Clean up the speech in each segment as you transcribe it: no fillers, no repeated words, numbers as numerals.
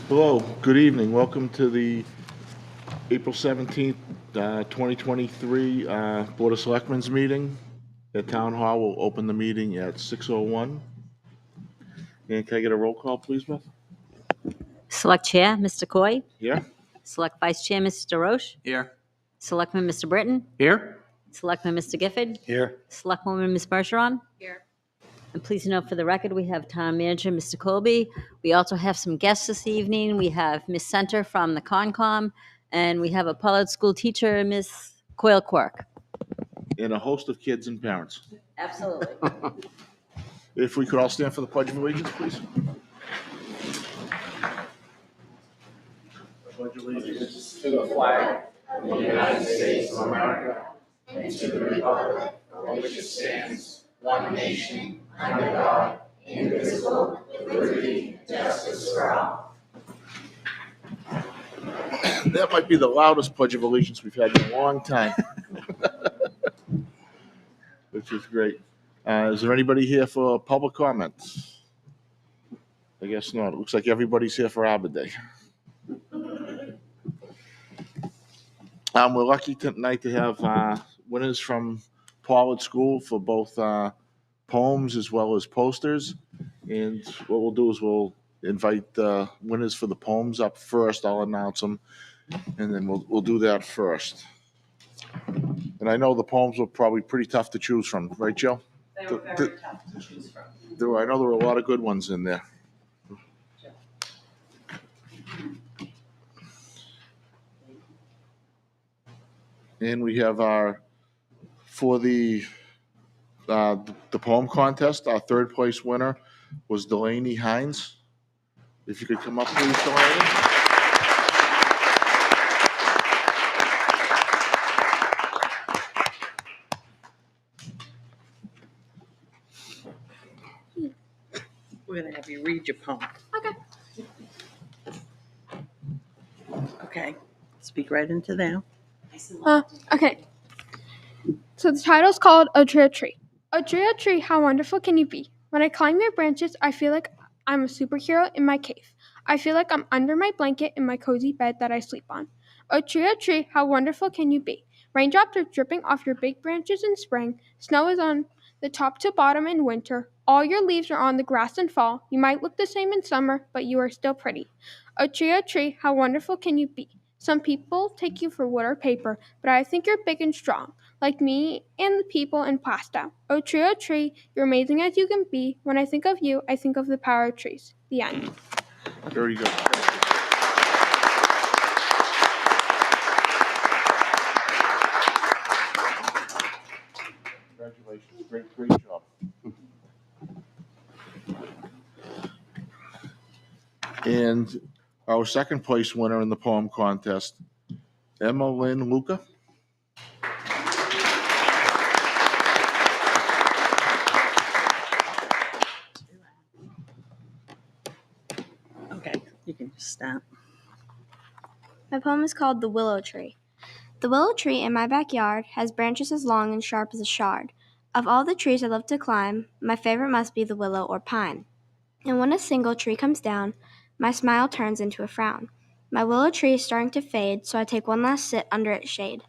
Hello, good evening. Welcome to the April 17th, 2023 Board of Selectmen's meeting. The Town Hall will open the meeting at 6:01. And can I get a roll call, please, Beth? Select Chair, Mr. Coy. Here? Select Vice Chair, Mr. Roche. Here. Selectman, Mr. Britton. Here. Selectman, Mr. Gifford. Here. Selectwoman, Ms. Bergeron. Here. And please note for the record, we have Town Manager, Mr. Colby. We also have some guests this evening. We have Ms. Center from the Concom, and we have a Pollard School teacher, Ms. Coyle Quirk. And a host of kids and parents. Absolutely. If we could all stand for the Pledge of Allegiance, please. Pledge allegiance to the flag of the United States of America and to the republic for which it stands, one nation, under God, indivisible, with liberty and justice for all. That might be the loudest Pledge of Allegiance we've had in a long time. Which is great. Is there anybody here for public comments? I guess not. It looks like everybody's here for Arbor Day. We're lucky tonight to have winners from Pollard School for both poems as well as posters. And what we'll do is we'll invite the winners for the poems up first. I'll announce them, and then we'll do that first. And I know the poems were probably pretty tough to choose from, right, Joe? They were very tough to choose from. I know there were a lot of good ones in there. And we have for the poem contest, our third place winner was Delaney Hines. If you could come up, please, Delaney. We're going to have you read your poem. Okay. Speak right into them. Okay. So the title's called A Tree. A tree, how wonderful can you be? When I climb your branches, I feel like I'm a superhero in my cave. I feel like I'm under my blanket in my cozy bed that I sleep on. A tree, how wonderful can you be? Raindrops are dripping off your big branches in spring. Snow is on the top to bottom in winter. All your leaves are on the grass in fall. You might look the same in summer, but you are still pretty. A tree, how wonderful can you be? Some people take you for wood or paper, but I think you're big and strong, like me and the people in Plaistow. Oh tree, you're amazing as you can be. When I think of you, I think of the power of trees. The end. Very good. Congratulations. Great job. And our second place winner in the poem contest, Emma Lynn Luca. Okay, you can just stop. My poem is called The Willow Tree. The willow tree in my backyard has branches as long and sharp as a shard. Of all the trees I love to climb, my favorite must be the willow or pine. And when a single tree comes down, my smile turns into a frown. My willow tree is starting to fade, so I take one last sit under its shade.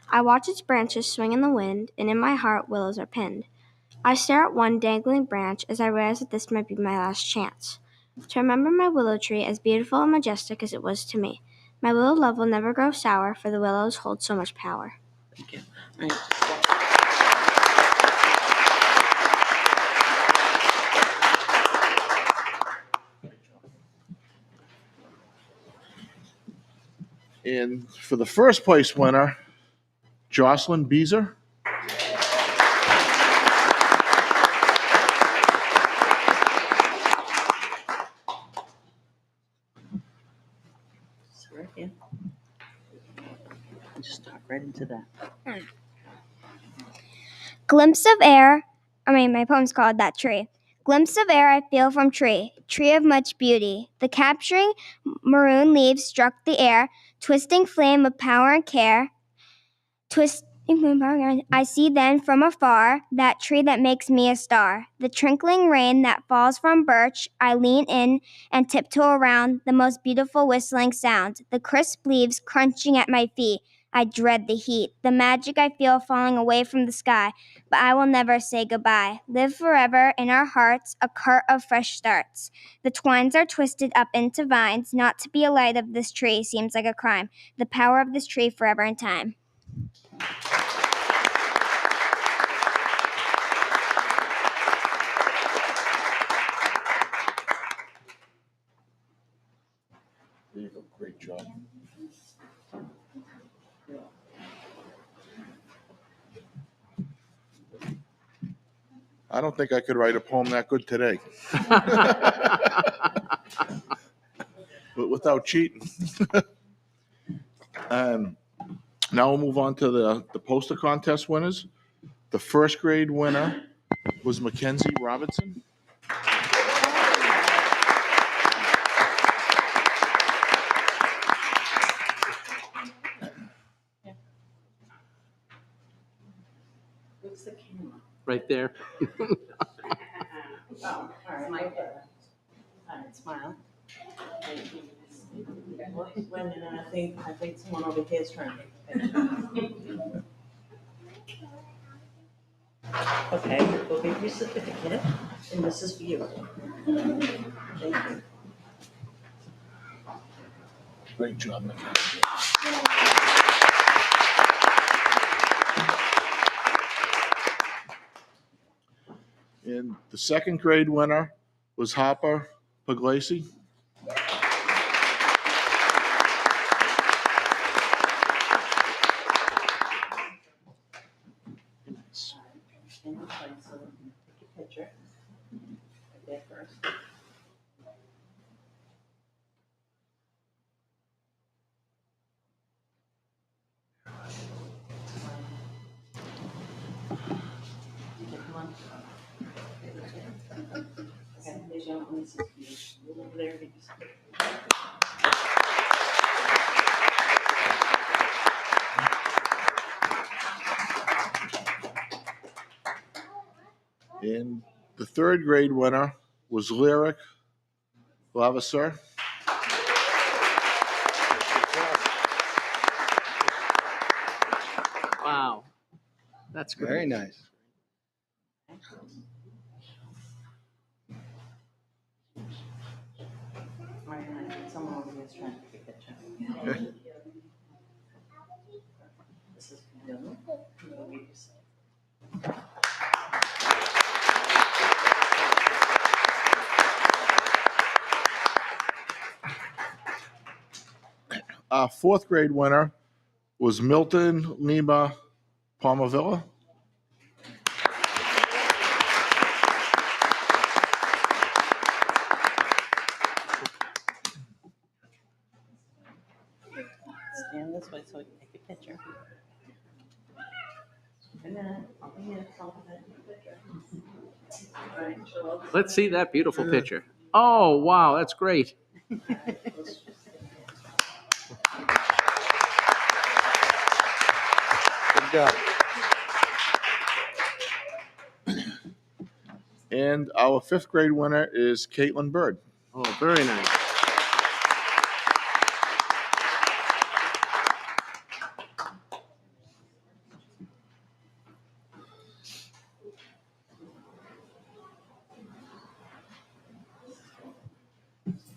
I watch its branches swing in the wind, and in my heart willows are pinned. I stare at one dangling branch as I realize that this might be my last chance to remember my willow tree as beautiful and majestic as it was to me. My willow love will never grow sour, for the willows hold so much power. Thank you. All right. And for the first place winner, Jocelyn Beezer. Right here. Just talk right into that. Glimpse of air. My poem's called That Tree. Glimpse of air I feel from tree of much beauty. The capturing maroon leaves struck the air, twisting flame of power and care. I see then from afar that tree that makes me a star. The trickling rain that falls from birch, I lean in and tiptoe around the most beautiful whistling sound. The crisp leaves crunching at my feet. I dread the heat, the magic I feel falling away from the sky. But I will never say goodbye. Live forever in our hearts, a cart of fresh starts. The twines are twisted up into vines. Not to be a light of this tree seems like a crime. The power of this tree forever in time. There you go. Great job. I don't think I could write a poem that good today. But without cheating. Now we'll move on to the poster contest winners. The first grade winner was Mackenzie Robinson. Where's the camera? Right there. Oh, all right. All right, smile. Thank you. When I think someone over here is trying to take a picture. Okay, we'll give you a certificate, and this is for you. Thank you. Great job, Mackenzie. And the second grade winner was Harper Puglisi. And you play, so take your picture. Right there first. Okay, come on. Okay, there's your own. There it is. And the third grade winner was Lyric Lavasser. Wow. That's great. Very nice. Right, someone over here is trying to take a picture. This is for you. You'll read yourself. Our fourth grade winner was Milton Lima Palmavilla. Stand this way so we can take a picture. A minute, I'll be here, I'll take a picture. All right, show up. Let's see that beautiful picture. Oh, wow, that's great. Good job. And our fifth grade winner is Caitlin Bird. Oh, very nice.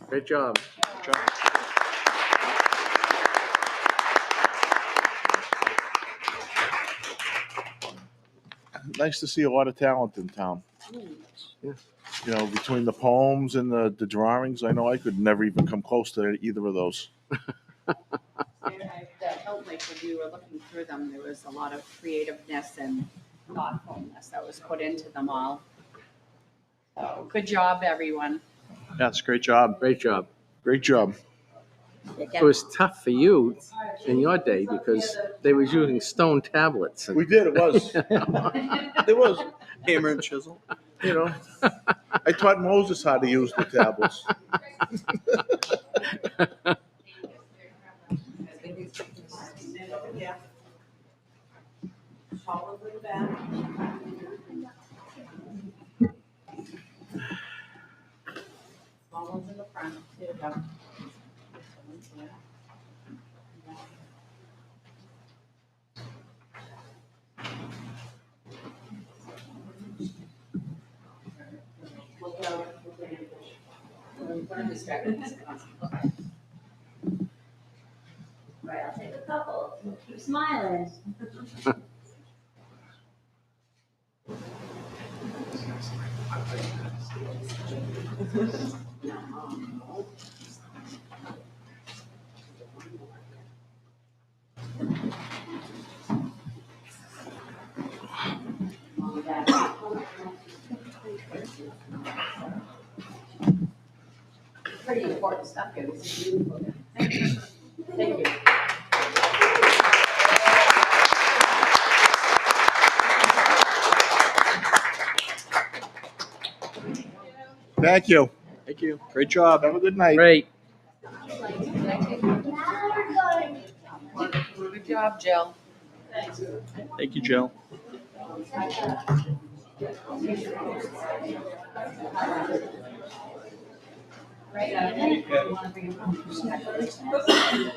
Great job. Nice to see a lot of talent in town. Yeah. You know, between the poems and the drawings, I know I could never even come close to either of those. That felt like when you were looking through them, there was a lot of creativeness and thoughtfulness that was put into them all. So, good job, everyone. That's a great job. Great job. Great job. It was tough for you in your day because they was using stone tablets. We did, it was. It was, Hammer and chisel. you know. I taught Moses how to use the tablets. Small ones in the front. There you go. Look out. Right, I'll take a couple. Keep smiling. Pretty important stuff here. This is beautiful. Thank you. Thank you. Thank you. Great job. Have a good night. Great. Good job, Jill. Thank you, Jill.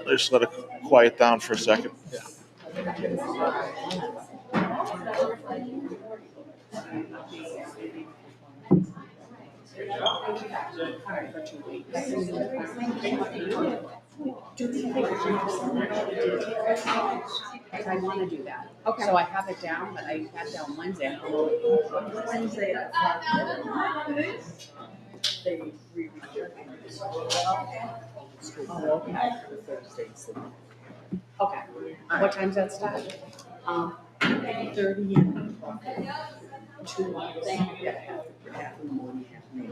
Just let it quiet down for a second. I want to do that. Okay. So I have it down, but I had down Wednesday. I don't know. Wednesday at 5. They Okay. What time's that start? 8:30 and 2 hours. Half in the morning, half in the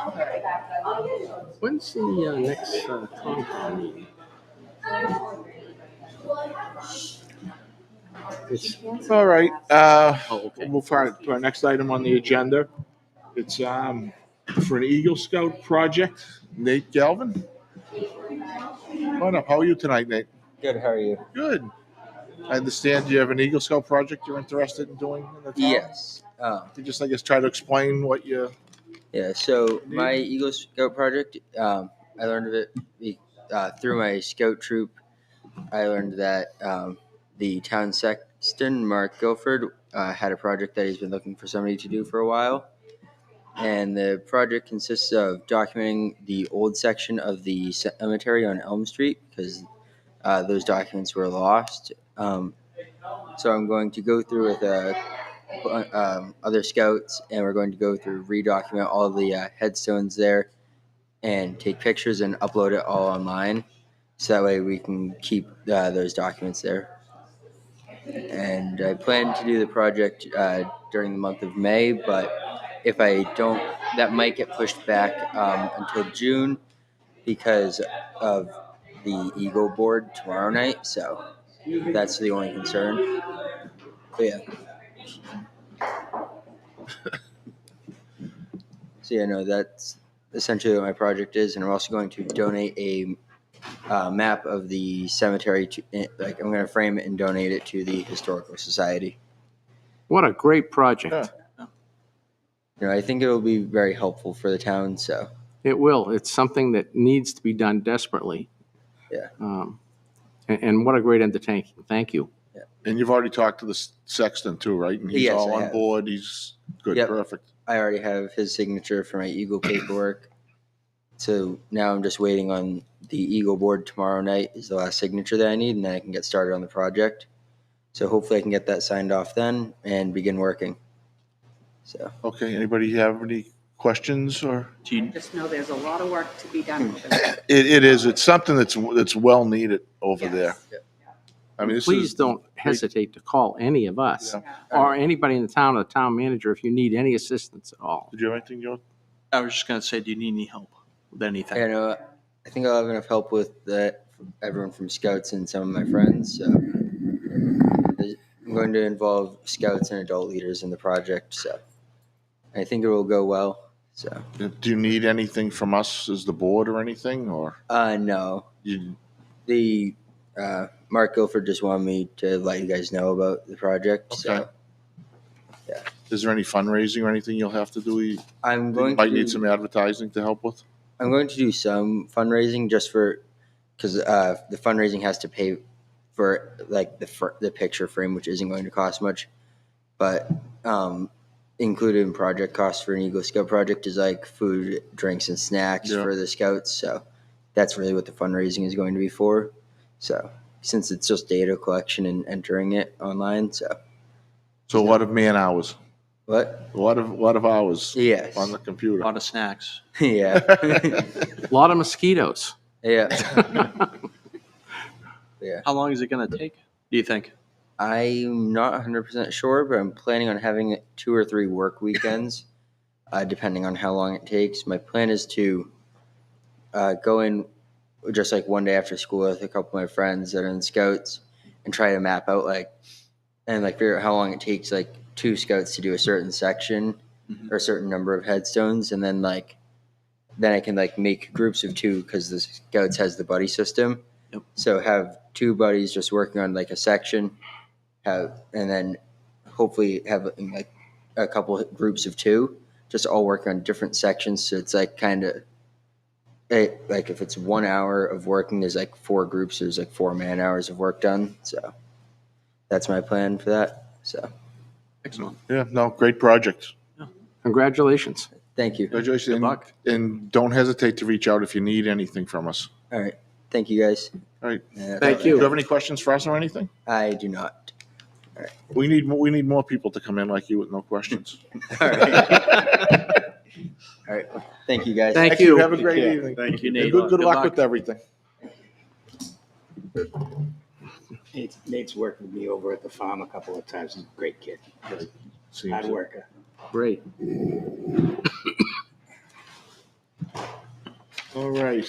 Okay. When's the next Concom meeting? It's, All right, okay. we'll move forward to our next item on the agenda. It's for an Eagle Scout project. Nate Galvin. Come on up. How are you tonight, Nate? Good, how are you? Good. I understand you have an Eagle Scout project you're interested in doing in the town? Yes. You just, I guess, try to explain what you... Yeah, so my Eagle Scout project, I learned of it through my scout troop. I learned that the town sexton, Mark Guilford, had a project that he's been looking for somebody to do for a while. And the project consists of documenting the old section of the cemetery on Elm Street because those documents were lost. So I'm going to go through with other scouts, and we're going to go through, redocument all the headstones there, and take pictures and upload it all online, so that way we can keep those documents there. And I plan to do the project during the month of May, but if I don't, that might get pushed back until June because of the Eagle board tomorrow night. So that's the only concern. But yeah. So yeah, no, that's essentially what my project is, and I'm also going to donate a map of the cemetery to, like, I'm going to frame it and donate it to the Historical Society. What a great project. Yeah. You know, I think it will be very helpful for the town. So It will. It's something that needs to be done desperately. Yeah. And what a great undertaking. Thank you. And you've already talked to the sexton too, right? And he's Yes, all I on have. board. He's good. Yep. Perfect. I already have his signature for my Eagle paperwork. So now I'm just waiting on the Eagle board tomorrow night is the last signature that I need, and then I can get started on the project. So hopefully I can get that signed off then and begin working. So Okay. Anybody have any questions or? Just know there's a lot of work to be done over there. It is. It's something that's well needed over Yes. there. I mean, this Please is don't hesitate to call any of us Yeah. or anybody in the town or the town manager if you need any assistance at all. Did you have anything, Joe? I was just going to say, do you need any help with anything? I know I think I'll have enough help with that, everyone from Scouts and some of my friends. So I'm going to involve Scouts and adult leaders in the project. So I think it will go well. So Do you need anything from us as the board or anything, or no, you? the Mark Guilford just wanted me to let you guys know about the project. Okay. So Is there any fundraising or anything you'll have to do? I'm You going might to need some advertising to help with. I'm going to do some fundraising just because the fundraising has to pay for like the picture frame, which isn't going to cost much, but included in project costs for an Eagle Scout project is like food, drinks, and snacks Yeah. for the scouts. So that's really what the fundraising is going to be for. So since it's just data collection and entering it online, so So a lot of man hours, what? a lot of hours Yes. on the A computer. lot of snacks. Yeah. A lot of mosquitoes. Yeah. How long is it going to take, do you think? I'm not 100% sure, but I'm planning on having 2 or 3 work weekends, depending on how long it takes. My plan is to go in just like one day after school with a couple of my friends that are in scouts and try to map out and figure out how long it takes like 2 scouts to do a certain section or a certain number of headstones, and then I can make groups of 2 because the scouts has the buddy system. Yep. So have 2 buddies just working on like a section, and then hopefully have like a couple of groups of 2 just all working on different sections. So it's like kind of like if it's 1 hour of working, there's like 4 groups. There's like 4 man hours of work done. So that's my plan for that. So Excellent. Yeah, no, great project. Congratulations. thank you. Congratulations. Good luck. And don't hesitate to reach out if you need anything from us. All right. Thank you guys. All right. Thank Do you. you have any questions for us or anything? I do not. We need more people to come in like you with no questions. All right. All right. Thank you guys. Thank you. Have a great Yeah. evening. Thank you, And Nate. good luck with everything. Nate's worked with me over at the farm a couple of times. He's a great kid. Hard worker. Great. All right.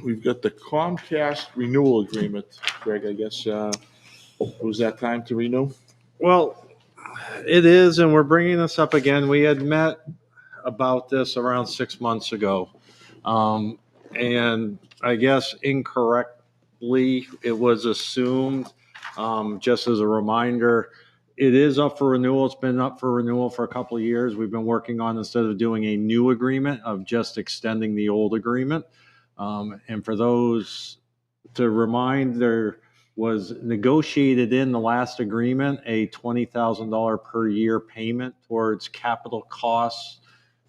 We've got the Comcast renewal agreement. Greg, I guess, was that time to renew? Well, it is, and we're bringing this up again. We had met about this around 6 months ago. And I guess incorrectly, it was assumed, just as a reminder, it is up for renewal. It's been up for renewal for a couple of years. We've been working on, instead of doing a new agreement, of just extending the old agreement. And for those to remind, there was negotiated in the last agreement a $20,000 per year payment towards capital costs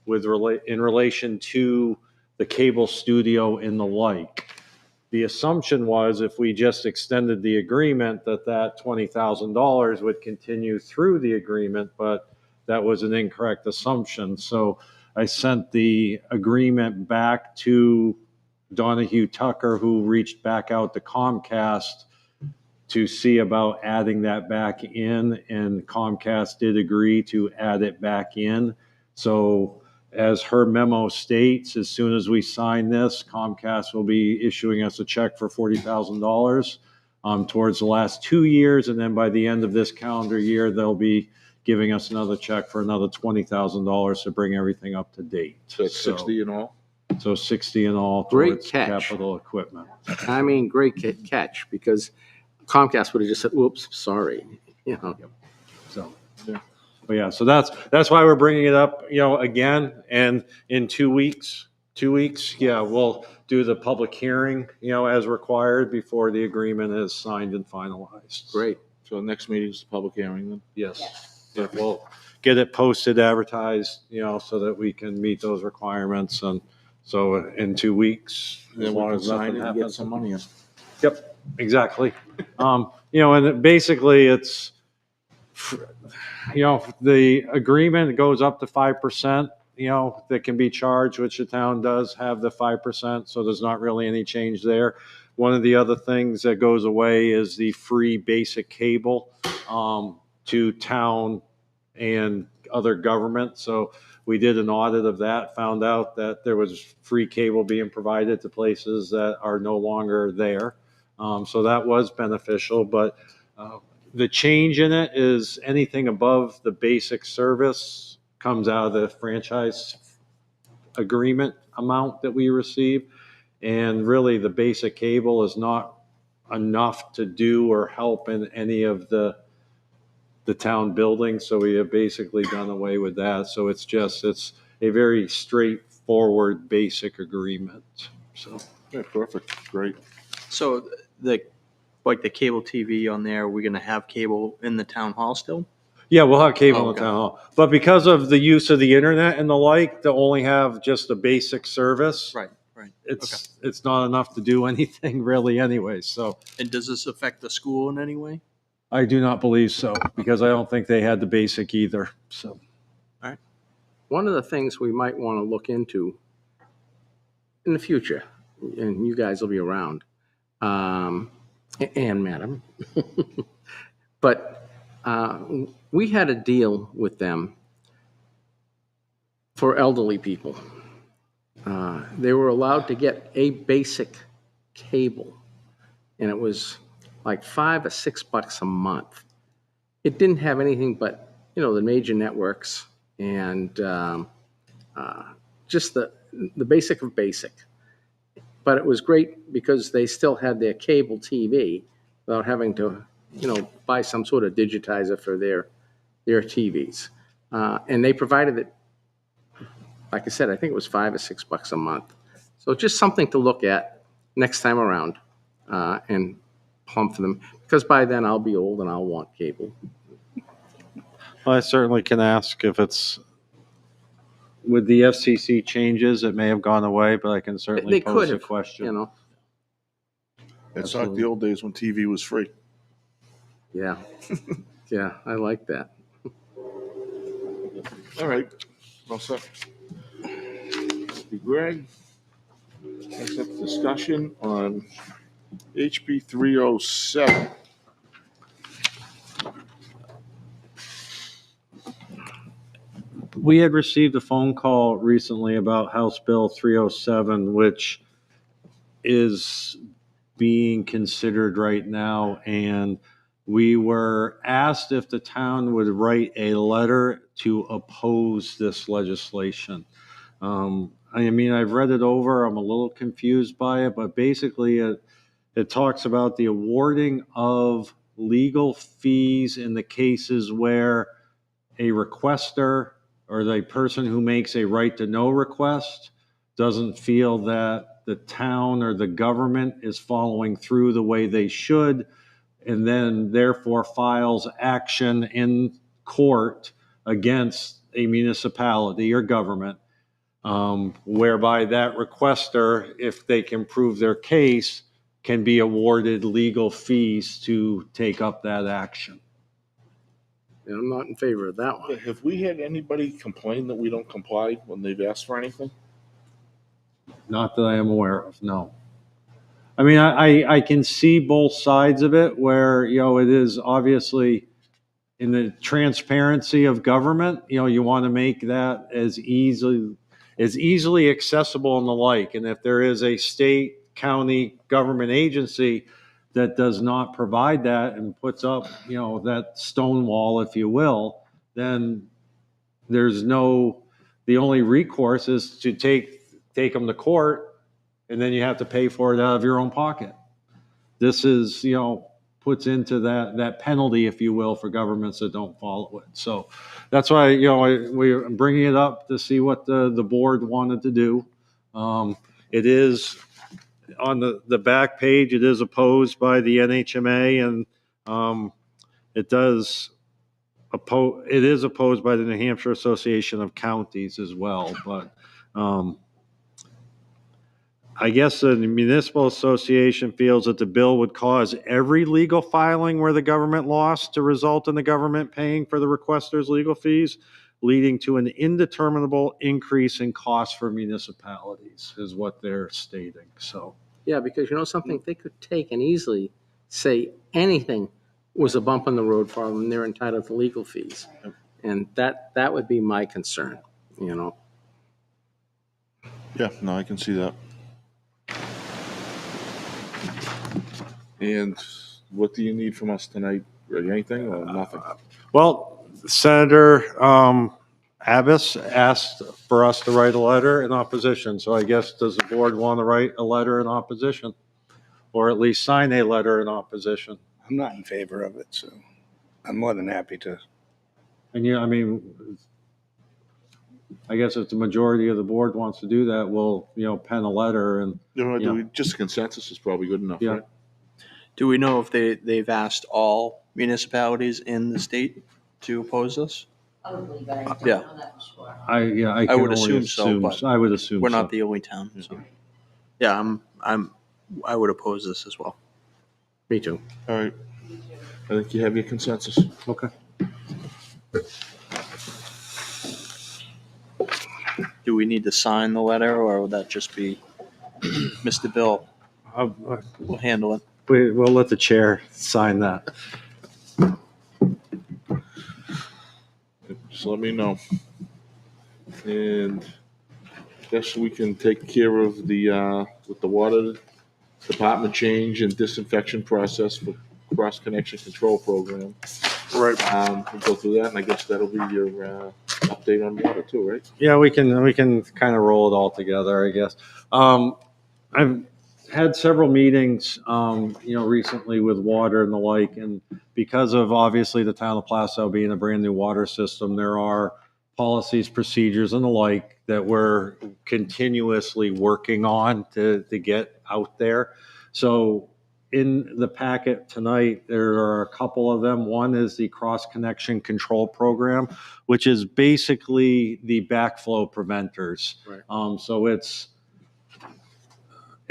in relation to the cable studio and the like. The assumption was if we just extended the agreement that $20,000 would continue through the agreement, but that was an incorrect assumption. So I sent the agreement back to Donahue Tucker, who reached back out to Comcast to see about adding that back in, and Comcast did agree to add it back in. So as her memo states, as soon as we sign this, Comcast will be issuing us a check for $40,000 towards the last 2 years, and then by the end of this calendar year, they'll be giving us another check for another $20,000 to bring everything up to date. So it's 60 in all? So 60 in all Great towards catch. capital equipment. I mean, great catch, because Comcast would have just said, whoops, sorry. You know. So, but yeah, so that's why we're bringing it up, again, and in 2 weeks, we'll do the public hearing, as required before the agreement is signed and finalized. Great. So the next meeting is the public hearing then? Yes. Yeah, we'll get it posted, advertised, so that we can meet those requirements. And so in 2 weeks, And then we can sign it and get some money in. Yep, exactly. And basically it's, the agreement goes up to 5%, that can be charged, which the town does have the 5%. So there's not really any change there. One of the other things that goes away is the free basic cable to town and other government. So we did an audit of that, found out that there was free cable being provided to places that are no longer there. So that was beneficial, but the change in it is anything above the basic service comes out of the franchise agreement amount that we receive. And really the basic cable is not enough to do or help in any of the the town building. So we have basically done away with that. So it's a very straightforward, basic agreement. So. Yeah, perfect, great. So the cable TV on there, we're gonna have cable in the town hall still? Yeah, we'll have cable Oh, in the okay. town hall. But because of the use of the internet and the like, to only have just a basic service, Right. it's not enough to do anything really anyway. So And does this affect the school in any way? I do not believe so, because I don't think they had the basic either. So One of the things we might want to look into in the future, and you guys will be around, and madam, but we had a deal with them for elderly people. They were allowed to get a basic cable, and it was like $5 or $6 a month. It didn't have anything but, the major networks and just the basic of basic. But it was great because they still had their cable TV without having to, buy some sort of digitizer for their TVs. And they provided it, like I said, I think it was $5 or $6 a month. So just something to look at next time around and plump for them. Because by then I'll be old and I'll want cable. I certainly can ask if it's with the FCC changes, it may have gone away, but I can certainly They pose could a have, question. It's like the old days when TV was free. Yeah. Yeah, I like that. All right, all set. Thank you, Greg. Next up, discussion on HB 307. We had received a phone call recently about House Bill 307, which is being considered right now. And we were asked if the town would write a letter to oppose this legislation. I mean, I've read it over. I'm a little confused by it, but basically it talks about the awarding of legal fees in the cases where a requester or the person who makes a right to know request doesn't feel that the town or the government is following through the way they should, and then therefore files action in court against a municipality or government, whereby that requester, if they can prove their case, can be awarded legal fees to take up that action. And I'm not in favor of that one. Have we had anybody complain that we don't comply when they've asked for anything? Not that I am aware of, no. I mean, I can see both sides of it where, it is obviously in the transparency of government, you want to make that as easily accessible and the like. And if there is a state, county government agency that does not provide that and puts up, that stone wall, if you will, then the only recourse is to take them to court, and then you have to pay for it out of your own pocket. This is, puts into that penalty, if you will, for governments that don't follow it. So that's why, we're bringing it up to see what the board wanted to do. It is on the back page, it is opposed by the NHMA, and it is opposed by the New Hampshire Association of Counties as well. But I guess the municipal association feels that the bill would cause every legal filing where the government lost to result in the government paying for the requester's legal fees, leading to an indeterminable increase in costs for municipalities, is what they're stating. So, Yeah, because something, they could take and easily say anything was a bump in the road for them, and they're entitled to legal fees. And that would be my concern, Yeah, no, I can see that. And what do you need from us tonight? Anything or nothing? well, Senator Abbas asked for us to write a letter in opposition. So I guess, does the board want to write a letter in opposition, or at least sign a letter in opposition? I'm not in favor of it, so. I'm more than happy to. And I mean, I guess if the majority of the board wants to do that, we'll, pen a letter and, Just consensus is probably good enough, Yeah. right? Do we know if they've asked all municipalities in the state to oppose this? Probably, but I don't Yeah. know that for sure. I I can would only assume so, but I would assume We're so. not the only town, so. Yeah, I would oppose this as well. Me too. All right. I think you have your consensus. Okay. Do we need to sign the letter, or would that just be Mr. Bill will handle it? We'll let the chair sign that. Just let me know. And guess we can take care of with the water department change and disinfection process for cross connection control program. Right. We'll go through that, and I guess that'll be your update on water too, right? Yeah, we can kind of roll it all together, I guess. I've had several meetings, recently with water and the like, and because of obviously the town of Plaistow being a brand new water system, there are policies, procedures, and the like that we're continuously working on to get out there. So in the packet tonight, there are a couple of them. One is the cross connection control program, which is basically the backflow preventers. Right. So it's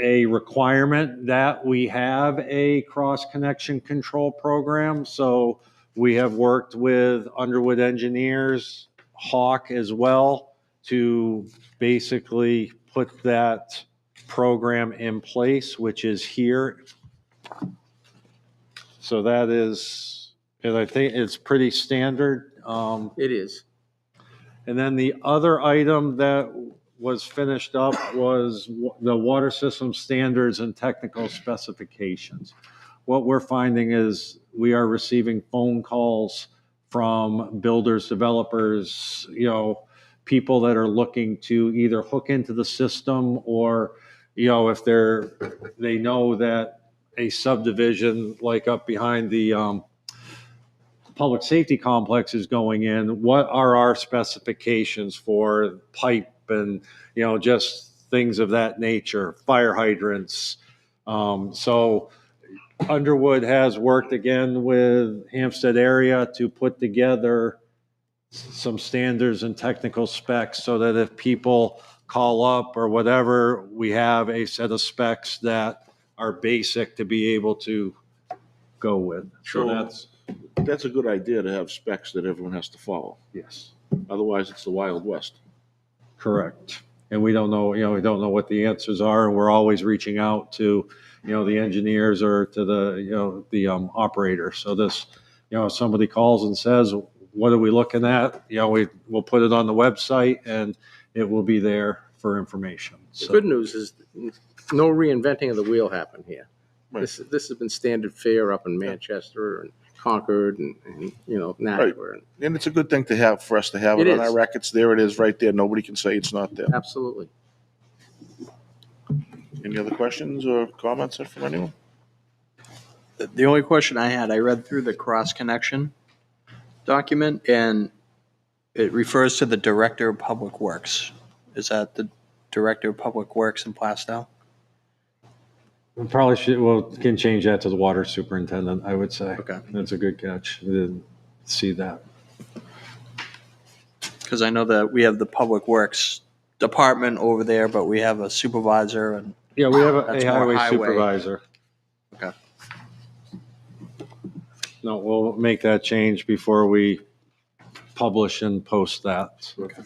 a requirement that we have a cross connection control program. So we have worked with Underwood Engineers, Hawk as well, to basically put that program in place, which is here. So that is, and I think it's pretty standard. It is. And then the other item that was finished up was the water system standards and technical specifications. What we're finding is we are receiving phone calls from builders, developers, people that are looking to either hook into the system or, if they know that a subdivision like up behind the public safety complex is going in, what are our specifications for pipe and, just things of that nature, fire hydrants. So Underwood has worked again with Hampstead area to put together some standards and technical specs so that if people call up or whatever, we have a set of specs that are basic to be able to go with. So That's a good idea to have specs that everyone has to follow. yes. Otherwise, it's the Wild West. Correct. And we don't know, we don't know what the answers are. And we're always reaching out to, the engineers or to the operator. So this, if somebody calls and says, what are we looking at? We'll put it on the website and it will be there for information. The So, good news is no reinventing of the wheel happened here. Right. This has been standard fare up in Manchester and Concord and Nashua. And it's a good thing for us to have it It on our is. records. There it is right there. Nobody can say it's not there. Absolutely. Any other questions or comments from anyone? The only question I had, I read through the cross connection document, and it refers to the Director of Public Works. Is that the Director of Public Works in Plaistow? we probably can change that to the water superintendent, I would say. Okay. That's a good catch. I didn't see that. Because I know that we have the Public Works department over there, but we have a supervisor and. Yeah, we have That's a more highway highway. supervisor. Okay. No, we'll make that change before we publish and post that. Okay.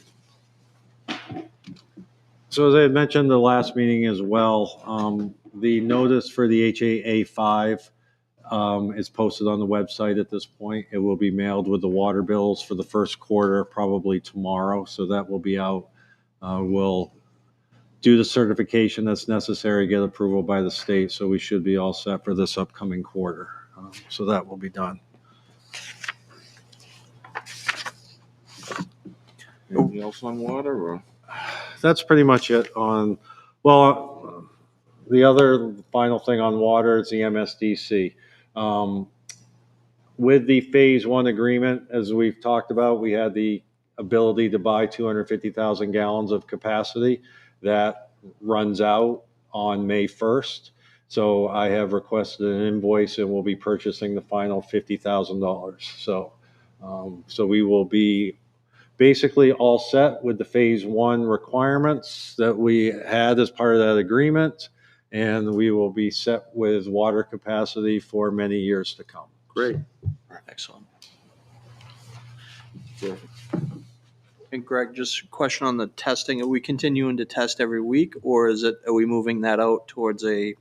So as I had mentioned the last meeting as well, the notice for the HAA 5 is posted on the website at this point. It will be mailed with the water bills for the first quarter, probably tomorrow. So that will be out. We'll do the certification that's necessary, get approval by the state. So we should be all set for this upcoming quarter. So that will be done. Anything else on water or? That's pretty much it on, well, the other final thing on water is the MSDC. with the phase one agreement, as we've talked about, we had the ability to buy 250,000 gallons of capacity. That runs out on May 1st. So I have requested an invoice and we'll be purchasing the final $50,000. So we will be basically all set with the phase one requirements that we had as part of that agreement. And we will be set with water capacity for many years to come. Great. Excellent. And Greg, just a question on the testing. Are we continuing to test every week, or are we moving that out towards a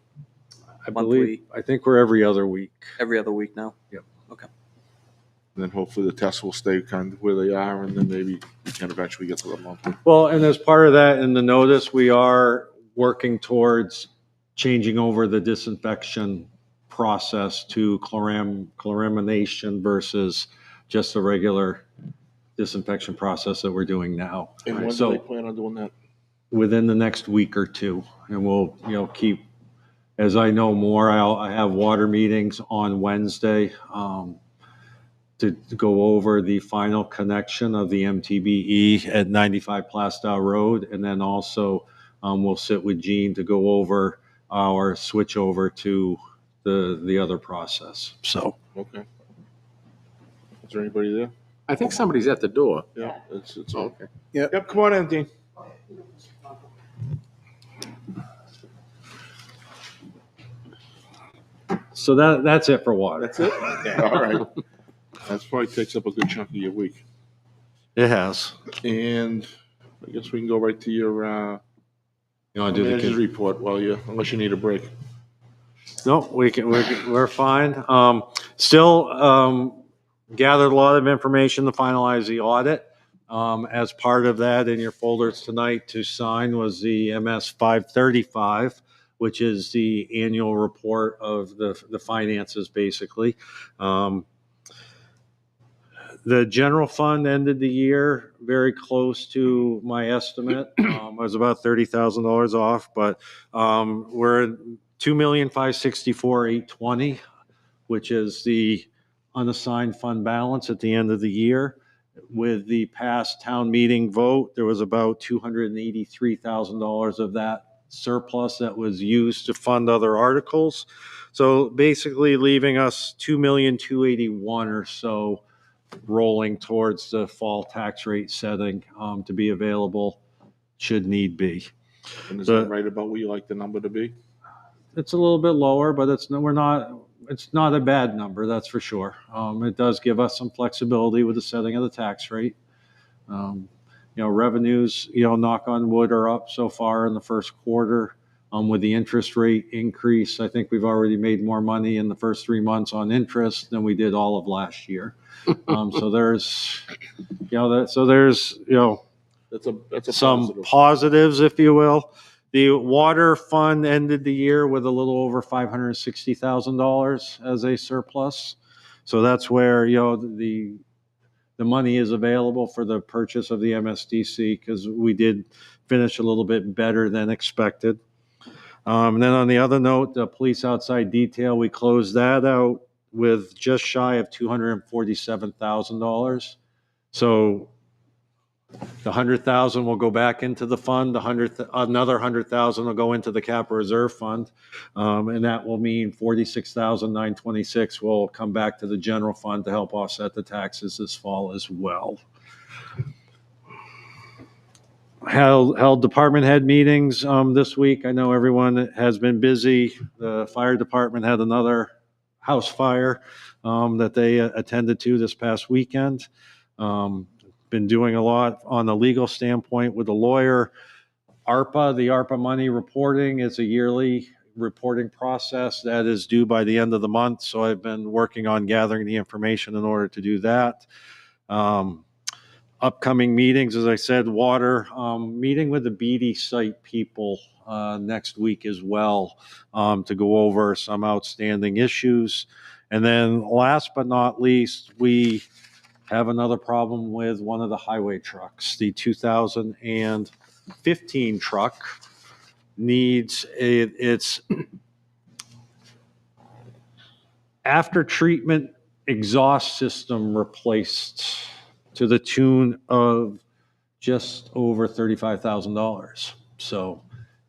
I think we're every other week. every other week now? Yep. Okay. And then hopefully the tests will stay kind of where they are, and then maybe we can eventually get to the monthly. Well, and as part of that, in the notice, we are working towards changing over the disinfection process to chloramination versus just a regular disinfection process that we're doing now. And when do So they plan on doing that? within the next week or two, and we'll, keep, as I know more, I have water meetings on Wednesday to go over the final connection of the MTBE at 95 Plaistow Road, and then also we'll sit with Gene to go over our switch over to the other process. So Okay. Is there anybody there? I think somebody's at the door. Yeah, it's Okay. Yep, come on in, Dean. so that's it for water. That's it? All right. That probably takes up a good chunk of your week. It has. And I guess we can go right to your You want to do manager's the report unless you need a break. No, we're fine. Still gathered a lot of information to finalize the audit. As part of that, in your folders tonight to sign was the MS 535, which is the annual report of the finances, basically. The general fund ended the year very close to my estimate. I was about $30,000 off, but we're at $2,564,820, which is the unassigned fund balance at the end of the year. With the past town meeting vote, there was about $283,000 of that surplus that was used to fund other articles. So basically leaving us $2,281,000 or so rolling towards the fall tax rate setting to be available should need be. And is that right about what you like the number to be? It's a little bit lower, but it's not a bad number, that's for sure. It does give us some flexibility with the setting of the tax rate. Revenues, knock on wood, are up so far in the first quarter. With the interest rate increase, I think we've already made more money in the first 3 months on interest than we did all of last year. So there's that's a some positive. positives, if you will. The water fund ended the year with a little over $560,000 as a surplus. So that's where, the money is available for the purchase of the MSDC, because we did finish a little bit better than expected. And then on the other note, the police outside detail, we closed that out with just shy of $247,000. So the $100,000 will go back into the fund. Another $100,000 will go into the capital reserve fund, and that will mean $46,926 will come back to the general fund to help offset the taxes this fall as well. Held department head meetings this week. I know everyone has been busy. The fire department had another house fire that they attended to this past weekend. Been doing a lot on the legal standpoint with the lawyer. The ARPA money reporting is a yearly reporting process that is due by the end of the month. So I've been working on gathering the information in order to do that. Upcoming meetings, as I said, water, meeting with the Beatty site people next week as well to go over some outstanding issues. And then last but not least, we have another problem with one of the highway trucks. The 2015 truck needs its after treatment exhaust system replaced to the tune of just over $35,000. So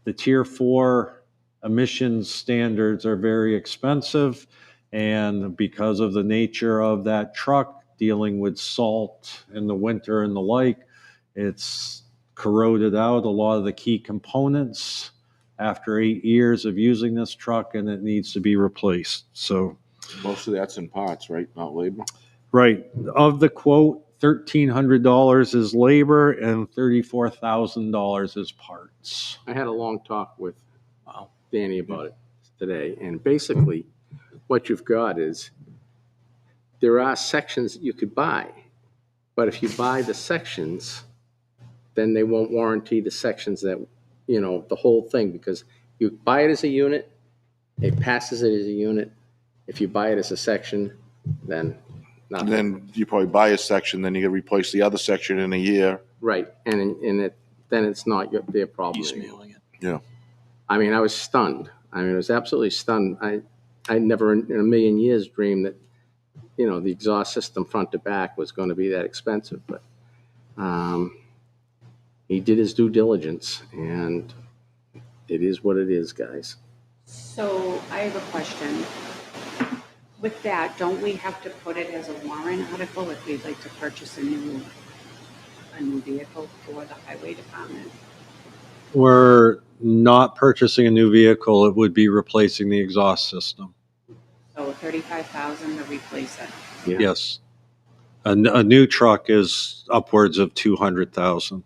the Tier 4 emissions standards are very expensive, and because of the nature of that truck dealing with salt in the winter and the like, it's corroded out a lot of the key components after 8 years of using this truck, and it needs to be replaced. So Most of that's in parts, right? Not labor. right. Of the quote, $1,300 is labor and $34,000 is parts. I had a long talk with Danny about it today, and basically what you've got is there are sections that you could buy, but if you buy the sections, then they won't warranty the sections that, the whole thing, because you buy it as a unit, it passes it as a unit. If you buy it as a section, then And nothing. then you probably buy a section, then you gotta replace the other section in a year. Right, and then it's not their problem anymore. Piecemealing it. Yeah. I mean, I was stunned. I was absolutely stunned. I never in a million years dreamed that, the exhaust system front to back was going to be that expensive. But he did his due diligence, and it is what it is, guys. So I have a question. With that, don't we have to put it as a warrant article if we'd like to purchase a new vehicle for the highway department? We're not purchasing a new vehicle. It would be replacing the exhaust system. So 35,000 to replace it. Yeah. Yes. A new truck is upwards of 200,000,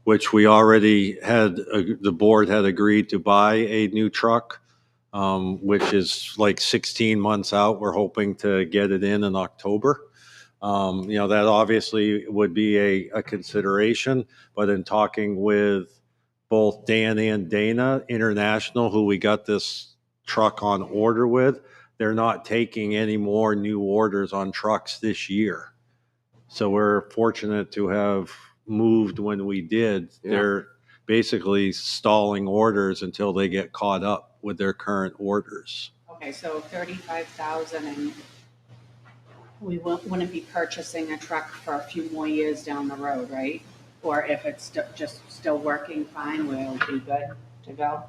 which we already had, the board had agreed to buy a new truck, which is like 16 months out. We're hoping to get it in October. That obviously would be a consideration, but in talking with both Dan and Dana International, who we got this truck on order with, they're not taking any more new orders on trucks this year. So we're fortunate to have moved when we did. Yeah. They're basically stalling orders until they get caught up with their current orders. Okay, so 35,000, and we wouldn't be purchasing a truck for a few more years down the road, right? Or if it's just still working fine, we'll be good to go?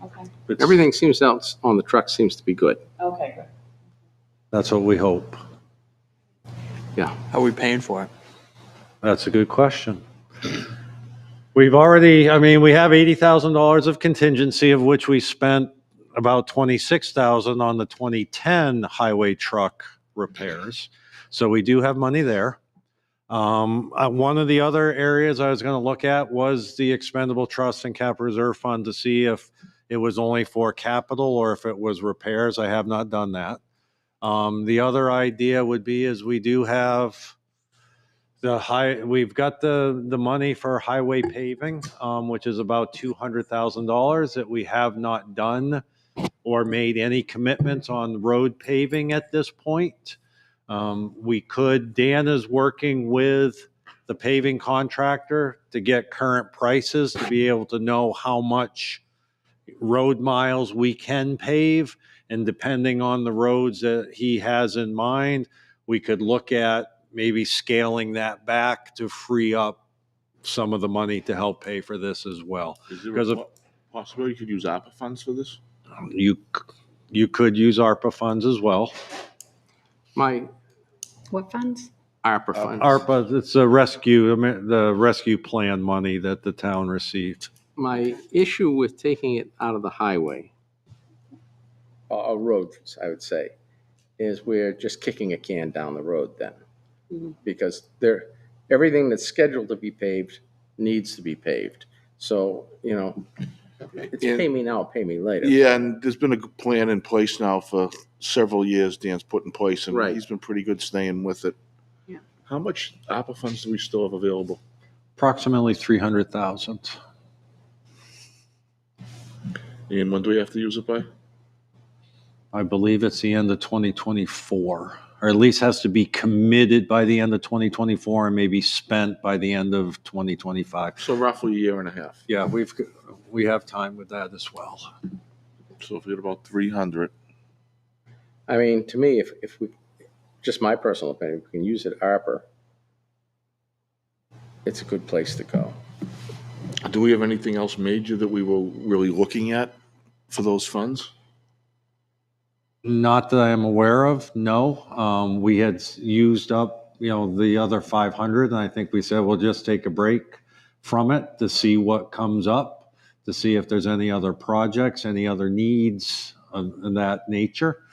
Okay, Everything seems out on the truck seems to be good. okay, good. That's what we hope. Yeah. How are we paying for it? That's a good question. We've already, we have $80,000 of contingency, of which we spent about $26,000 on the 2010 highway truck repairs. So we do have money there. One of the other areas I was going to look at was the expendable trust and cap reserve fund to see if it was only for capital or if it was repairs. I have not done that. The other idea would be is we do have we've got the money for highway paving, which is about $200,000 that we have not done or made any commitments on road paving at this point. Dan is working with the paving contractor to get current prices to be able to know how much road miles we can pave. And depending on the roads that he has in mind, we could look at maybe scaling that back to free up some of the money to help pay for this as well. Is there Because a possibility you could use ARPA funds for this? you could use ARPA funds as well. My What funds? ARPA funds. ARPA, it's the rescue plan money that the town received. My issue with taking it out of the highway, or roads, I would say, is we're just kicking a can down the road then. Mhm. Because everything that's scheduled to be paved needs to be paved. So, it's pay me now, pay me later. Yeah, and there's been a good plan in place now for several years. Dan's put in place, and Right. he's been pretty good staying with it. Yeah. How much ARPA funds do we still have available? Approximately 300,000. And when do we have to use it by? I believe it's the end of 2024, or at least has to be committed by the end of 2024 and maybe spent by the end of 2025. So roughly a year and a half. Yeah, we have time with that as well. So if we get about 300. I mean, to me, if just my personal opinion, we can use it ARPA. It's a good place to go. Do we have anything else major that we were really looking at for those funds? Not that I am aware of, no. We had used up, the other 500, and I think we said we'll just take a break from it to see what comes up, to see if there's any other projects, any other needs of that nature.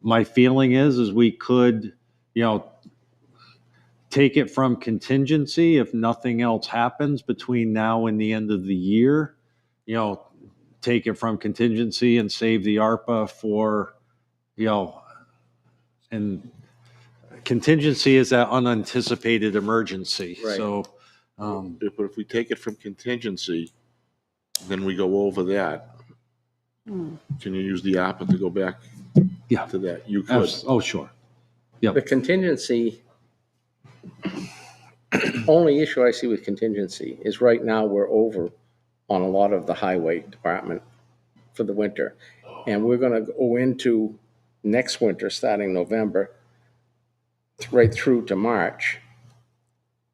My feeling is we could, take it from contingency if nothing else happens between now and the end of the year, take it from contingency and save the ARPA for, and contingency is that unanticipated emergency. Right. So, But if we take it from contingency, then we go over that. Can you use the ARPA to go back Yeah. to that? You could. oh, sure. Yep. The contingency, only issue I see with contingency is right now we're over on a lot of the highway department for the winter. And we're gonna go into next winter, starting November, right through to March.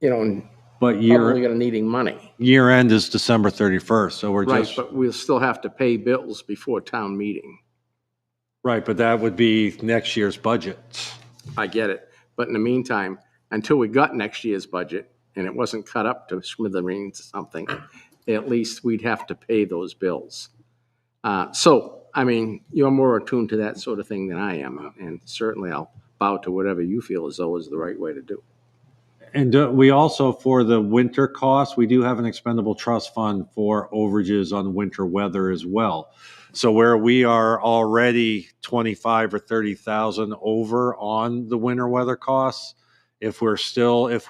And But probably gonna needing money. year end is December 31st. So we're Right, just, but we'll still have to pay bills before town meeting. right. But that would be next year's budget. I get it. But in the meantime, until we got next year's budget and it wasn't cut up to smithereens or something, at least we'd have to pay those bills. So, I mean, you're more attuned to that sort of thing than I am. And certainly I'll bow to whatever you feel as though is the right way to do. And we also, for the winter costs, we do have an expendable trust fund for overages on winter weather as well. So where we are already 25 or 30,000 over on the winter weather costs, if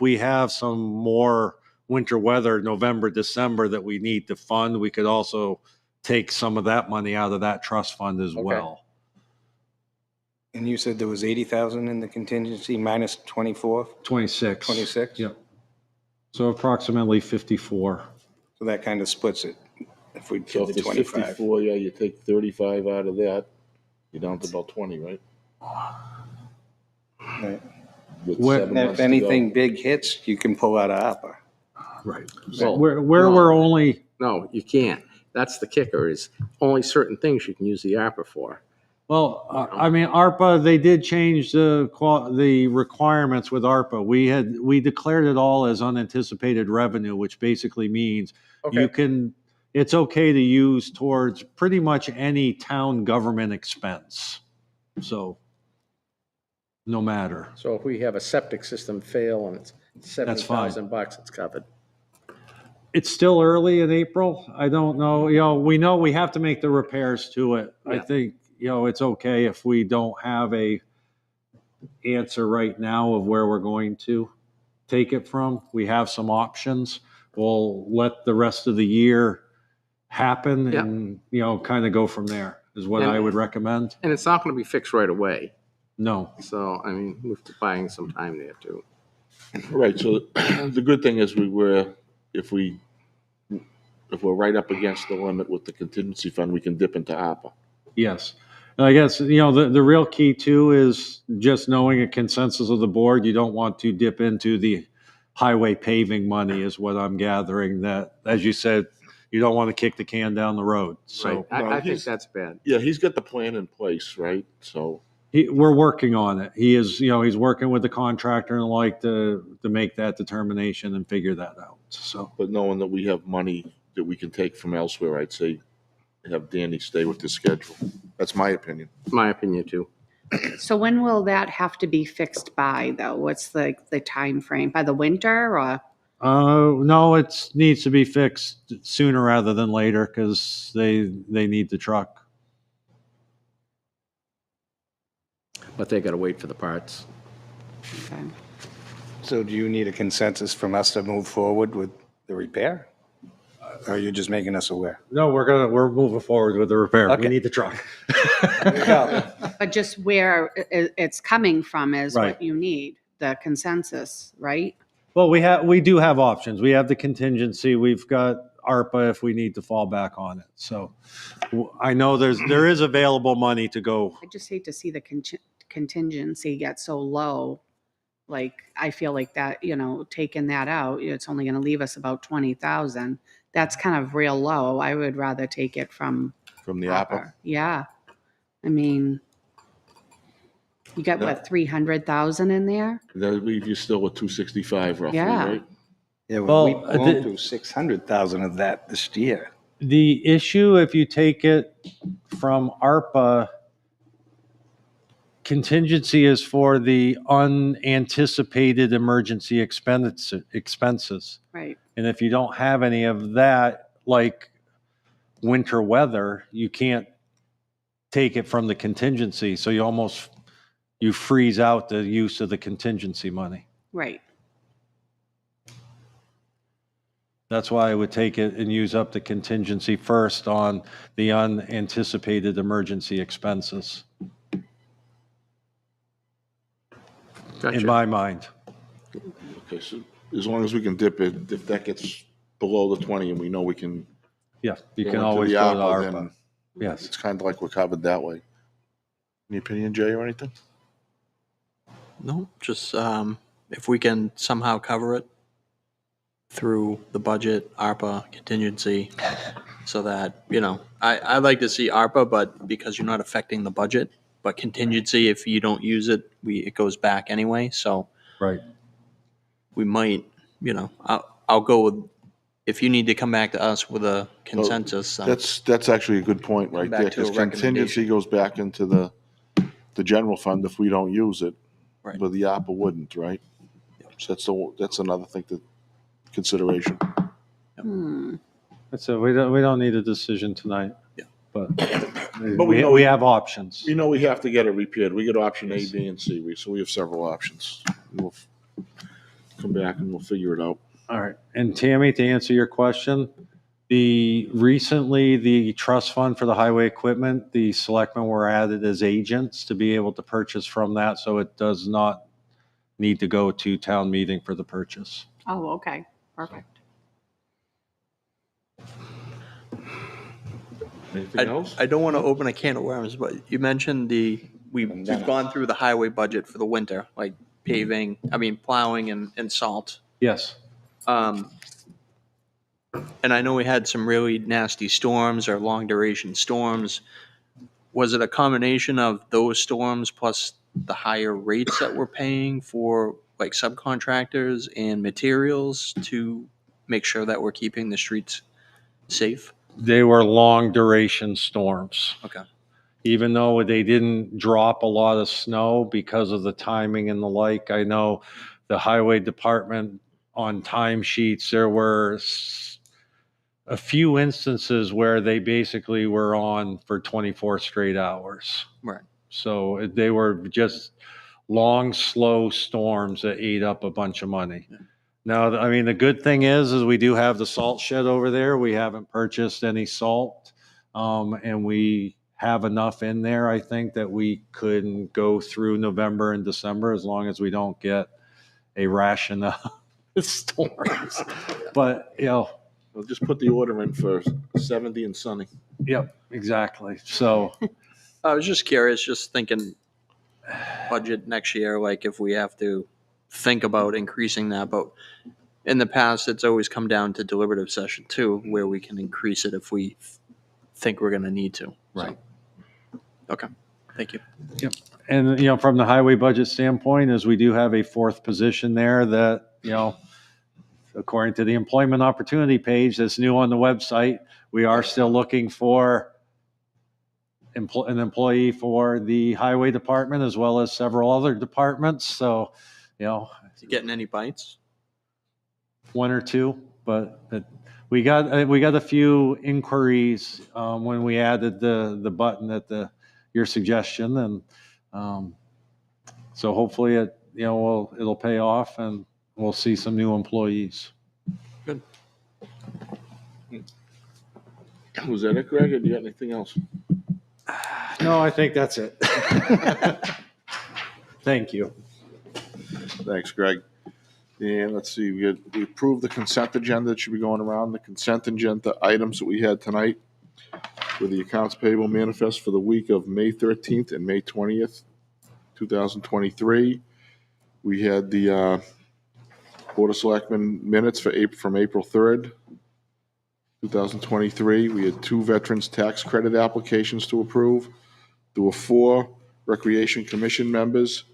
we have some more winter weather, November, December, that we need to fund, we could also take some of that money out of that trust fund as well. And you said there was 80,000 in the contingency minus 24? 26. 26? Yep. So approximately 54. So that kind of splits it if we So did if the it's 25. 54, yeah, you take 35 out of that, you're down to about 20, right? Right. With What- 7 And months if to go. anything big hits, you can pull out of ARPA. Right. So- Where No. we're only, No, you can't. That's the kicker, is only certain things you can use the ARPA for. well, I mean, ARPA, they did change the requirements with ARPA. We declared it all as unanticipated revenue, which basically means it's okay to use towards pretty much any town government expense. So, no matter. So if we have a septic system fail and it's That's fine. $70,000, it's covered. It's still early in April. I don't know. We know we have to make the repairs to it. I Yeah. think, it's okay if we don't have a answer right now of where we're going to take it from. We have some options. We'll let the rest of the year happen Yeah. and, kind of go from there is what And- I would recommend. And it's not going to be fixed right away. No. So, I mean, we're buying some time there too. Right, so the good thing is if we're right up against the limit with the contingency fund, we can dip into ARPA. Yes. And I guess, the real key too is just knowing a consensus of the board. You don't want to dip into the highway paving money is what I'm gathering, that, as you said, you don't want to kick the can down the road. So Right. No, I think he's- that's bad. Yeah, he's got the plan in place, right? So, we're working on it. He is, he's working with the contractor and the like to make that determination and figure that out. So, but knowing that we have money that we can take from elsewhere, I'd say have Danny stay with the schedule. That's my opinion. My opinion too. So when will that have to be fixed by, though? What's the time frame? By the winter or? no, it needs to be fixed sooner rather than later because they need the truck. But they got to wait for the parts. Okay. So do you need a consensus from us to move forward with the repair? Or are you just making us aware? No, we're moving forward with the repair. We Okay. need the truck. But just where it's coming from is Right. what you need, the consensus, right? Well, we do have options. We have the contingency. We've got ARPA if we need to fall back on it. So I know there is available money to go. I just hate to see the contingency gets so low, like, I feel like that, taking that out, it's only gonna leave us about 20,000. That's kind of real low. I would rather take it from From the ARPA. ARPA. Yeah. I mean, you got what, 300,000 in there? That leaves you still with 265 roughly, Yeah. right? Yeah, Well, we've blown through 600,000 of that this year. The issue, if you take it from ARPA, contingency is for the unanticipated emergency expenses. Right. And if you don't have any of that, like winter weather, you can't take it from the contingency. So you freeze out the use of the contingency money. Right. That's why I would take it and use up the contingency first on the unanticipated emergency expenses, in my mind. Okay, so as long as we can dip it, if that gets below the 20 and we know we can. Yeah, you go can into always the go to ARPA, ARPA. then Yes. It's kind of like we're covered that way. Any opinion, Jay, or anything? No, just if we can somehow cover it through the budget, ARPA, contingency, so that, I'd like to see ARPA, but because you're not affecting the budget, but contingency, if you don't use it, it goes back anyway. So Right. we might, I'll go with, if you need to come back to us with a consensus. That's actually a good point right back there, to a because contingency goes back into the general fund if we don't use it. Right. But the ARPA wouldn't, right? So that's another thing to consideration. So we don't need a decision tonight. Yeah. But we know we have options. We know we have to get it repaired. We get option A, B, and C, so we have several options. We'll come back and we'll figure it out. All right. And Tammy, to answer your question, recently the trust fund for the highway equipment, the selectmen were added as agents to be able to purchase from that, so it does not need to go to town meeting for the purchase. Oh, okay. Perfect. Anything else? I don't want to open a can of worms, but you mentioned we've gone through the highway budget for the winter, like plowing and salt. Yes. And I know we had some really nasty storms or long duration storms. Was it a combination of those storms plus the higher rates that we're paying for like subcontractors and materials to make sure that we're keeping the streets safe? They were long duration storms. Okay. Even though they didn't drop a lot of snow because of the timing and the like, I know the highway department on timesheets, there were a few instances where they basically were on for 24 straight hours. Right. So they were just long, slow storms that ate up a bunch of money. Yeah. Now, the good thing is we do have the salt shed over there. We haven't purchased any salt, and we have enough in there, I think, that we could go through November and December as long as we don't get a ration of storms. But, We'll just put the order in for 70 and sunny. Yep, exactly. So I was just curious, just thinking budget next year, like if we have to think about increasing that. But in the past, it's always come down to deliberative session too, where we can increase it if we think we're going to need to. Right. So, okay. Thank you. Yep. And, from the highway budget standpoint, is we do have a fourth position there that, according to the employment opportunity page that's new on the website, we are still looking for an employee for the highway department as well as several other departments. So, You getting any bites? one or two, but we got a few inquiries when we added the button at your suggestion, and so hopefully it'll pay off and we'll see some new employees. Good. Was that it, Greg, or do you have anything else? No, I think that's it. Thank you. Thanks, Greg. And let's see, we approved the consent agenda that should be going around. The consent agenda items that we had tonight were the accounts payable manifest for the week of May 13th and May 20th, 2023. We had the Board of Selectmen minutes from April 3rd, 2023. We had 2 Veterans Tax Credit applications to approve. There were 4 Recreation Commission members,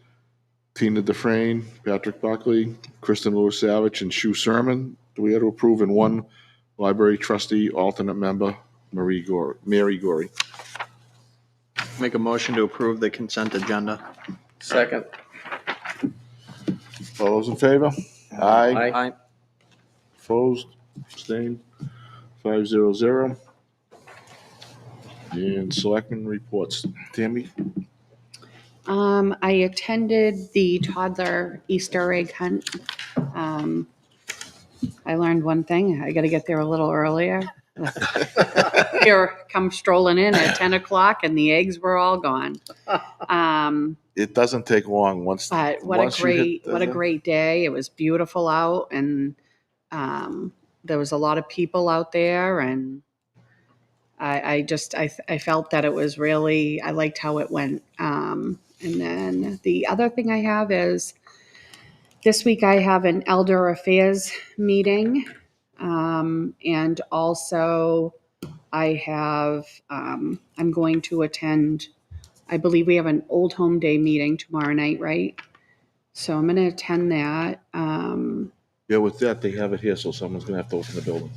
Tina Dufresne, Patrick Buckley, Kristen Lewis Savage, and Sue Sermon. We had to approve, and 1 Library Trustee alternate member, Mary Gorey. Make a motion to approve the consent agenda. Second. All those in favor? Aye. Aye. Opposed? Abstained? 500. And Selectmen reports. Tammy? I attended the toddler Easter egg hunt. I learned one thing. I got to get there a little earlier. Here, come strolling in at 10 o'clock and the eggs were all gone. It doesn't take long once. But what a great day. It was beautiful out, and there was a lot of people out there, and I felt that it was really, I liked how it went. And then the other thing I have is this week I have an Elder Affairs meeting. And also I have, I'm going to attend, I believe we have an Old Home Day meeting tomorrow night, right? So I'm going to attend that. Yeah, with that, they have it here, so someone's going to have to open the building.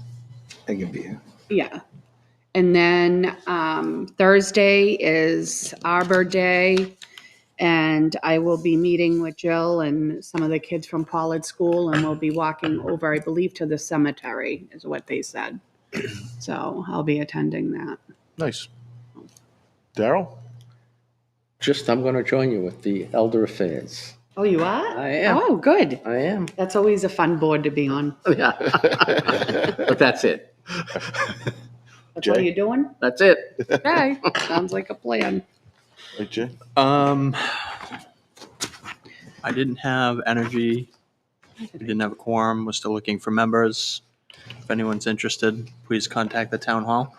They can be here. Yeah. And then Thursday is Arbor Day, and I will be meeting with Jill and some of the kids from Pollard School, and we'll be walking over, I believe, to the cemetery, is what they said. So I'll be attending that. Nice. Daryl? I'm going to join you with the Elder Affairs. Oh, you are? I am. Oh, good. I am. That's always a fun board to be on. Yeah. But that's it. That's all you're doing? That's it. Okay. Sounds like a plan. Hey, Jay? I didn't have energy. We didn't have a quorum. We're still looking for members. If anyone's interested, please contact the town hall.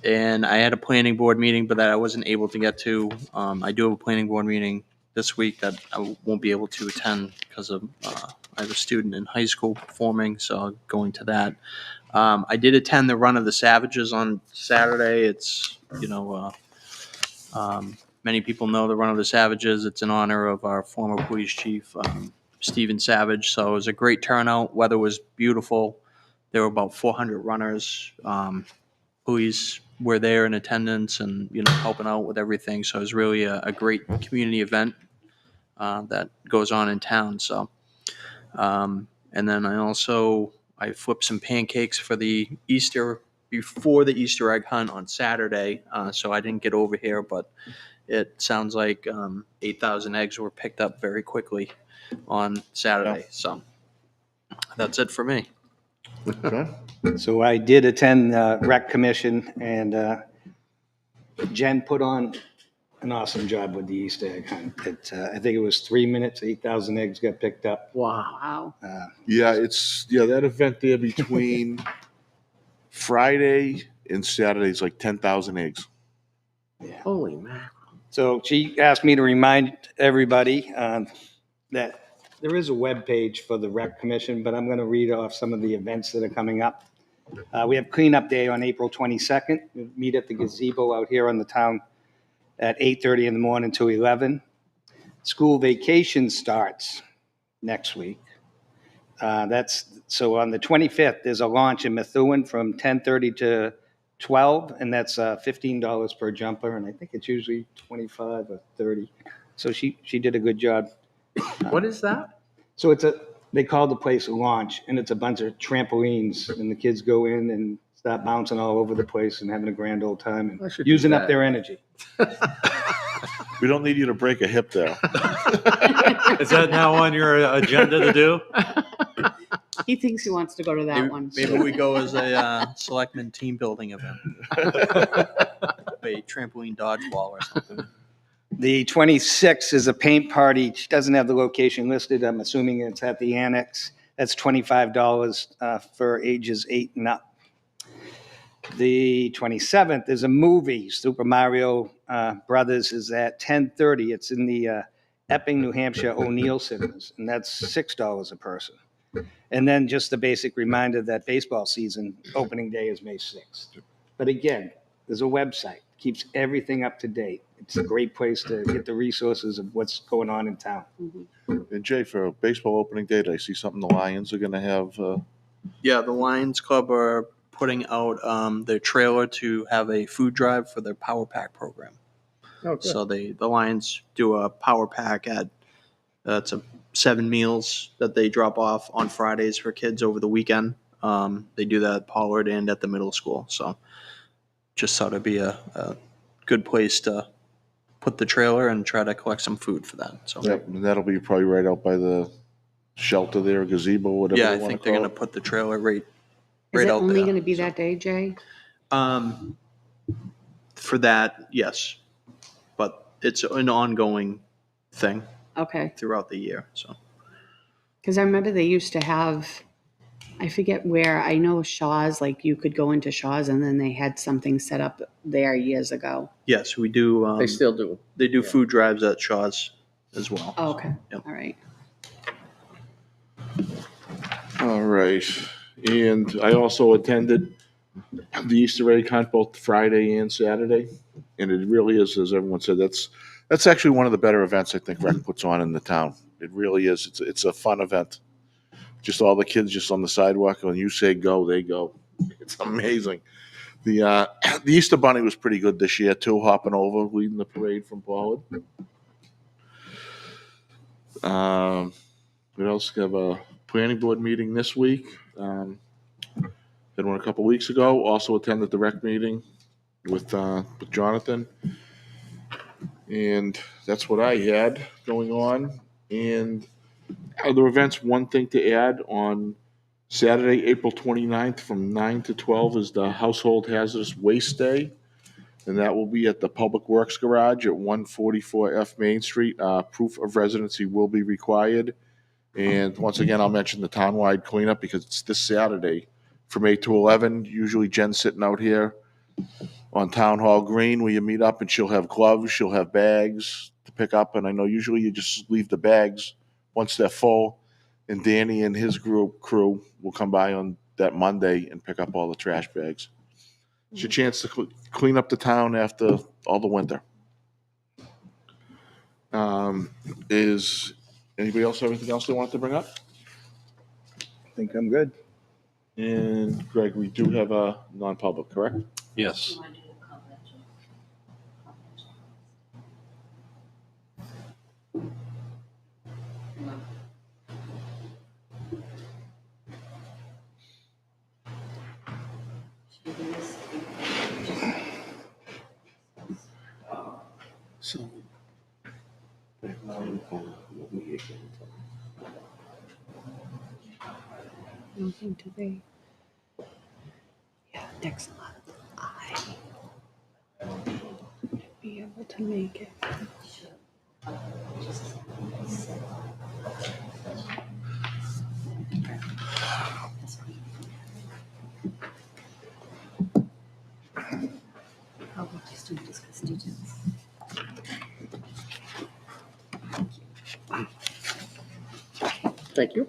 And I had a planning board meeting, but that I wasn't able to get to. I do have a planning board meeting this week that I won't be able to attend because of I have a student in high school performing, so going to that. I did attend the Run of the Savages on Saturday. It's, many people know the Run of the Savages. It's in honor of our former police chief, Stephen Savage. So it was a great turnout. Weather was beautiful. There were about 400 runners. Police were there in attendance and, helping out with everything. So it was really a great community event that goes on in town. So, and then I flipped some pancakes for the before the Easter egg hunt on Saturday. So I didn't get over here, but it sounds like 8,000 eggs were picked up very quickly on Saturday. So that's it for me. Okay. So I did attend Rec Commission, and Jen put on an awesome job with the Easter egg hunt. I think it was 3 minutes, 8,000 eggs got picked up. Wow. Yeah, that event there between Friday and Saturday is like 10,000 eggs. Yeah. Holy mackerel. So she asked me to remind everybody that there is a web page for the Rec Commission, but I'm going to read off some of the events that are coming up. We have Cleanup Day on April 22nd. We'll meet at the gazebo out here on the town at 8:30 in the morning to 11. School vacation starts next week. So on the 25th, there's a launch in Methuen from 10:30 to 12, and that's $15 per jumper, and I think it's usually 25 or 30. So she did a good job. What is that? So they call the place a launch, and it's a bunch of trampolines, and the kids go in and start bouncing all over the place and having a grand old time and using up their energy. We don't need you to break a hip there. Is that now on your agenda to do? He thinks he wants to go to that one. Maybe we go as a Selectmen team building event. A trampoline dodgeball or something. The 26th is a paint party. She doesn't have the location listed. I'm assuming it's at the annex. That's $25 for ages 8 and up. The 27th is a movie, Super Mario Brothers is at 10:30. It's in the Epping, New Hampshire O'Neill Cinemas, and that's $6 a person. And then just a basic reminder that baseball season opening day is May 6th. But again, there's a website, keeps everything up to date. It's a great place to get the resources of what's going on in town. And Jay, for baseball opening day, I see something the Lions are going to have. Yeah, the Lions Club are putting out their trailer to have a food drive for their Power Pack program. Oh, good. So the Lions do a Power Pack at it's 7 meals that they drop off on Fridays for kids over the weekend. They do that at Pollard and at the middle school. So just thought it'd be a good place to put the trailer and try to collect some food for that. So Yep, and that'll be probably right out by the shelter there, gazebo, whatever. yeah, they I wanna think they're call going to put the trailer right Is it out only there. going to be So, that day, Jay? for that, yes, but it's an ongoing thing Okay. throughout the year. So Because I remember they used to have, I forget where, I know Shaw's, like you could go into Shaw's and then they had something set up there years ago. yes, we do. They still do. They do food drives at Shaw's as well. Oh, okay. Yep. All right. All right. And I also attended the Easter egg hunt both Friday and Saturday. And it really is, as everyone said, that's actually one of the better events I think Rec puts on in the town. It really is. It's a fun event. Just all the kids just on the sidewalk. When you say go, they go. It's amazing. The the Easter Bunny was pretty good this year too, hopping over, leading the parade from Pollard. We also have a planning board meeting this week. Had one a couple weeks ago. Also attended the rec meeting with Jonathan, and that's what I had going on. And other events. One thing to add on Saturday, April 29th from 9 to 12 is the Household Hazardous Waste Day. And that will be at the Public Works Garage at 144 F Main Street. Proof of residency will be required. And once again, I'll mention the townwide cleanup because it's this Saturday from 8 to 11. Usually Jen's sitting out here on Town Hall Green where you meet up, and she'll have gloves, she'll have bags to pick up. And I know usually you just leave the bags once they're full. And Danny and his crew will come by on that Monday and pick up all the trash bags. It's your chance to clean up the town after all the winter. Is anybody else have anything else they want to bring up? I think I'm good. And Greg, we do have a non-public, correct? Yes. So, Nothing today. Yeah, next month I might be able to make it. Oh, we'll just do discuss details. Thank you.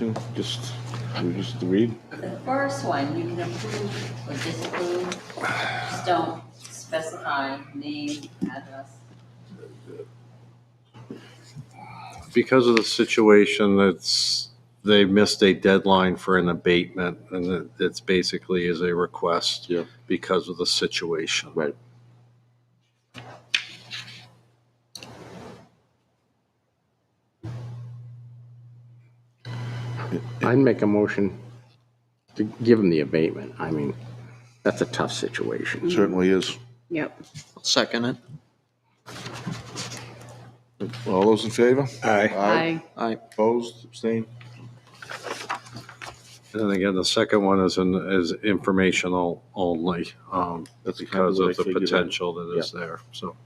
anything? We just read? The first one, you can approve or disapprove, just don't specify name, address. Because of the situation, they missed a deadline for an abatement, and it's basically is a request Yeah. because of the situation. Right. I'd make a motion to give them the abatement. I mean, that's a tough situation. Certainly is. Yep. Second it. All those in favor? Aye. Aye. Opposed, abstained? And then again, the second one is informational only, That's kind because what of I the figured. potential that is there, so.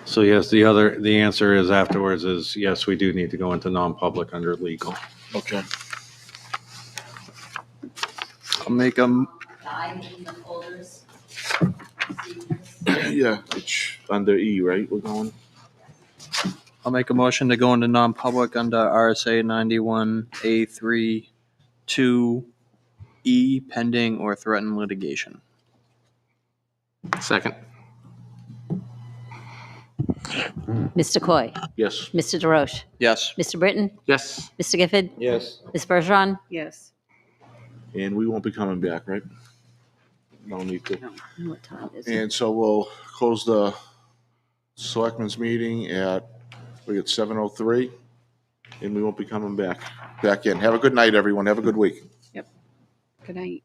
So yes, the answer is afterwards is yes, we do need to go into non-public under legal. Okay. I'll make them, Guide in the folders. Yeah, it's under E, right? We're going? I'll make a motion to go into non-public under RSA 91A3 2E pending or threatened litigation. Second. Mr. Coy, Yes. Mr. DeRoche, Yes. Mr. Britton, Yes. Mr. Gifford, Yes. Ms. Bergeron, Yes. And we won't be coming back, right? No need to. what time is it? And so we'll close the selectmen's meeting at, we got 7:03, and we won't be coming back in. Have a good night, everyone. Have a good week. Good night.